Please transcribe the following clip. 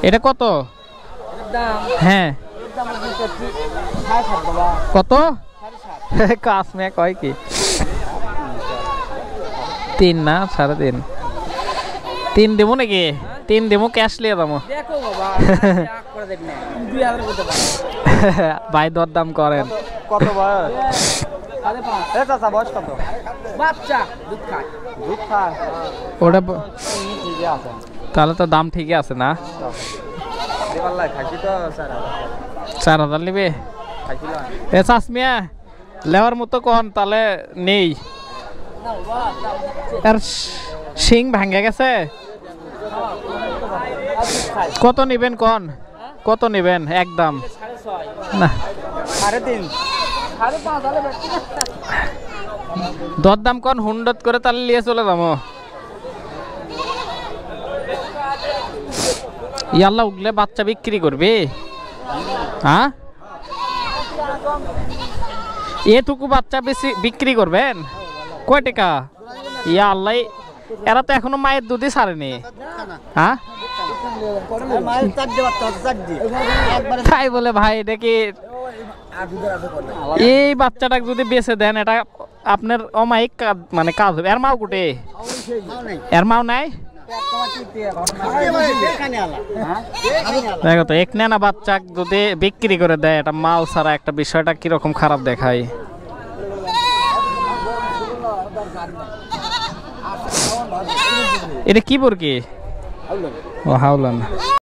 এটা কত? হ্যাঁ কত? কাজ মে কয় কি 3 না 3.5? 3 দেবো নাকি? 3 দেবো, ক্যাশ লিয়ে যাবো। ভাই দরদাম করেন। কত বয়স? চাচা বয়স কত? বাচ্চা দুধ খায়। দুধ খায় ওটা ঠিকই আছে, তাহলে তো দাম ঠিকই আছে না? খাইছি তো 4,000 নিবে? এ চাষমিয়া লেওয়ার মতো কন তাহলে নেই। আর শিং ভাঙ্গে গেছে। কত নিবেন কন? কত নিবেন একদম? না 3.5। দরদাম কন হুন্ডত করে তাহলে নিয়ে চলে যাবো। ইয়াল্লা উঠলে বাচ্চা বিক্রি করবে? হ্যাঁ এটুকু বাচ্চা বেশি বিক্রি করবেন? কয় টাকা? ইয়া আল্লাহ, এরা তো এখনো মায়ের দুধই ছাড়েনি। হ্যাঁ তাই বলে ভাই দেখি এই বাচ্চাটাকে যদি বেঁচে দেন এটা আপনার অমায়িক কাজ, মানে কাজ হবে। এর মাও কুটে? এর মাও নাই? দেখো তো এক নেনা বাচ্চা যদি বিক্রি করে দেয়, এটা মাও ছাড়া একটা বিষয়টা কিরকম খারাপ দেখায়। এটা কি বর্গি? ও হাওলান।